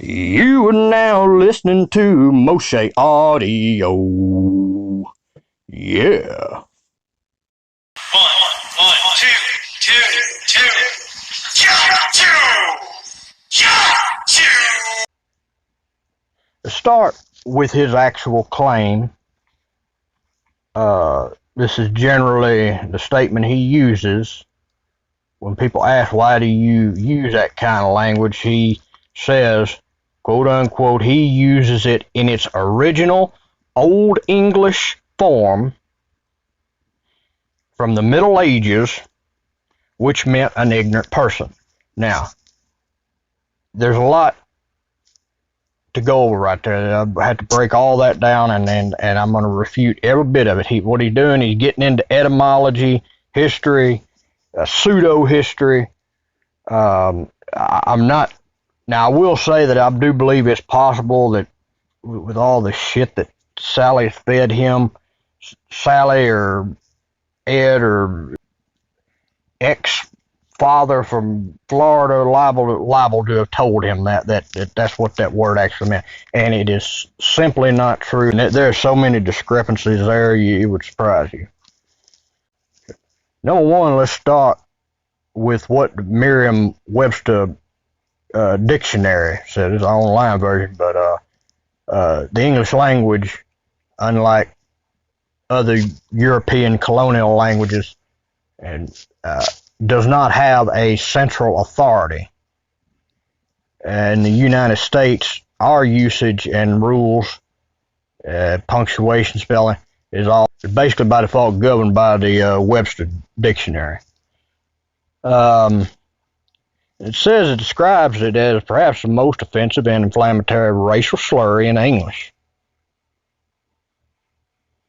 You are now listening to Moshe Audio. Yeah. One, two. To start with his actual claim, this is generally the statement he uses when people ask why do you use that kind of language. He says, quote unquote, he uses it in its original Old English form from the Middle Ages, which meant an ignorant person. Now, there's a lot to go over right there. I had to break all that down, and I'm going to refute every bit of it. What he's doing, he's getting into etymology, history, pseudo-history. I'm not. Now, I will say that I do believe it's possible that with all the shit that Sally fed him, Sally or Ed or ex-father from Florida liable to have told him that's what that word actually meant. And it is simply not true. And there are so many discrepancies there, it would surprise you. Number one, let's start with what Merriam-Webster dictionary says. It's an online version, but the English language, unlike other European colonial languages, and does not have a central authority. In the United States, our usage and rules, punctuation, spelling, is all basically by default governed by the Webster dictionary. It says it describes it as perhaps the most offensive and inflammatory racial slur in English.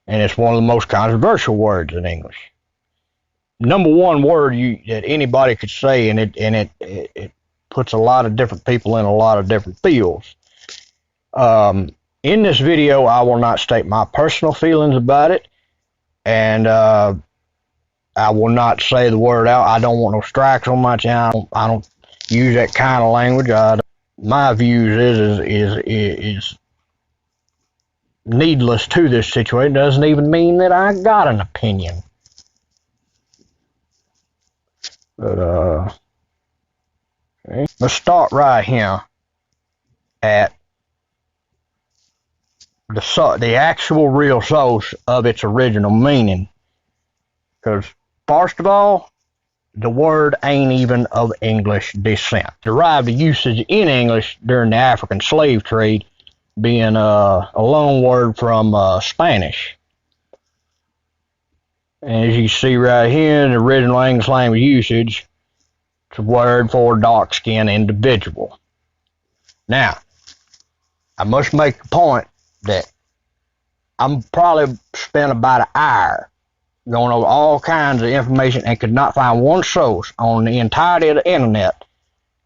And it's one of the most controversial words in English. Number one word that anybody could say, and it puts a lot of different people in a lot of different fields. In this video, I will not state my personal feelings about it, and I will not say the word out. I don't want no strikes on my channel. I don't use that kind of language. My views is needless to this situation. Doesn't even mean that I got an opinion. But okay. Let's start right here at the actual real source of its original meaning. Because first of all, the word ain't even of English descent. Derived usage in English during the African slave trade, being a loan word from Spanish. And as you see right here in the original English language usage, it's a word for a dark-skinned individual. Now, I must make the point that I'm probably spent about an hour going over all kinds of information and could not find one source on the entirety of the internet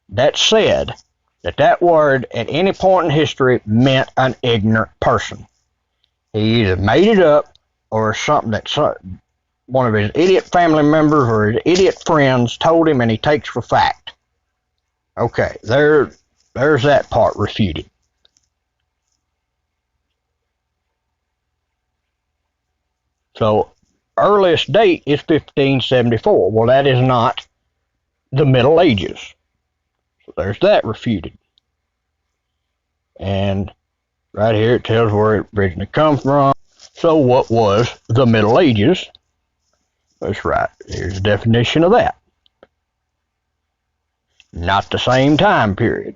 that said that word at any point in history meant an ignorant person. He either made it up or something that one of his idiot family members or his idiot friends told him and he takes for fact. Okay, there's that part refuted. So, earliest date is 1574. Well, that is not the Middle Ages. So there's that refuted. And right here it tells where it originally comes from. So what was the Middle Ages? That's right. Here's the definition of that. Not the same time period.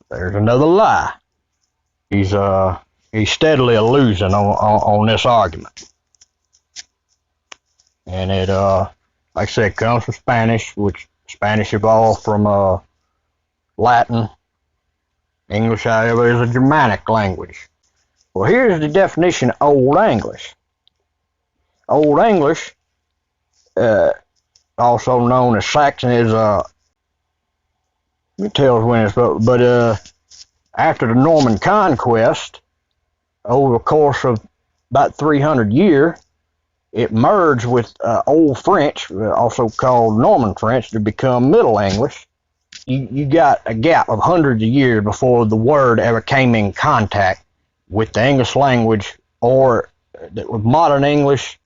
There's another lie. He's steadily losing on this argument. And it, like I said, comes from Spanish, which Spanish evolved from Latin. English, however, is a Germanic language. Well, here's the definition of Old English. Old English, also known as Saxon, is it tells when it's but after the Norman conquest, over the course of about 300 years, it merged with Old French, also called Norman French, to become Middle English. you got a gap of hundreds of years before the word ever came in contact with the English language, or with modern English,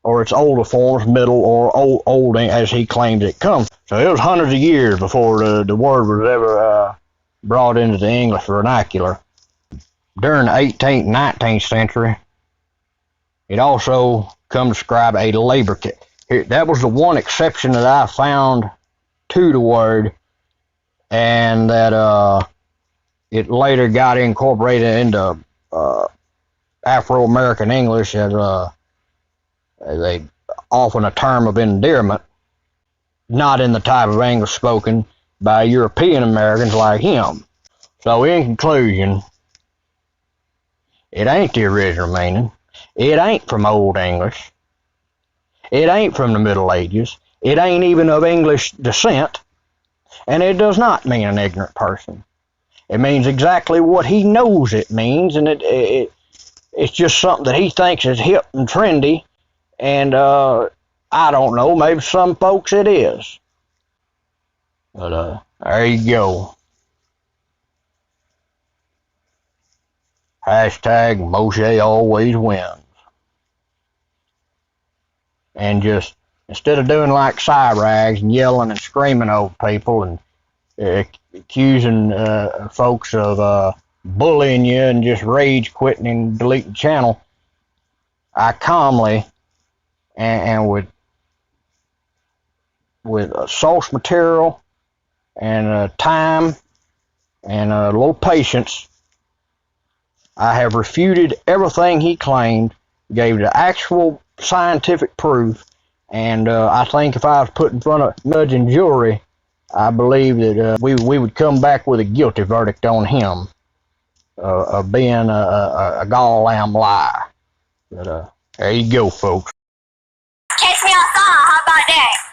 or its older forms, middle or old as he claims it comes. So it was hundreds of years before the word was ever brought into the English vernacular. During the 18th and 19th century, it also come to describe a labor kit. That was the one exception that I found to the word, and that it later got incorporated into Afro-American English as often a term of endearment, not in the type of English spoken by European Americans like him. So in conclusion, it ain't the original meaning. It ain't from Old English. It ain't from the Middle Ages. It ain't even of English descent. And it does not mean an ignorant person. It means exactly what he knows it means, and it's just something that he thinks is hip and trendy, and I don't know, maybe some folks it is. But there you go. Hashtag Moshe always wins. And just, instead of doing like Cyraxx and yelling and screaming over people and accusing folks of bullying you and just rage quitting and deleting the channel, I calmly and with source material and time and a little patience, I have refuted everything he claimed, gave the actual scientific proof, and I think if I was put in front of a judge and jury, I believe that we would come back with a guilty verdict on him of being a gall-lamb liar. But there you go, folks. Catch me outside, how about that?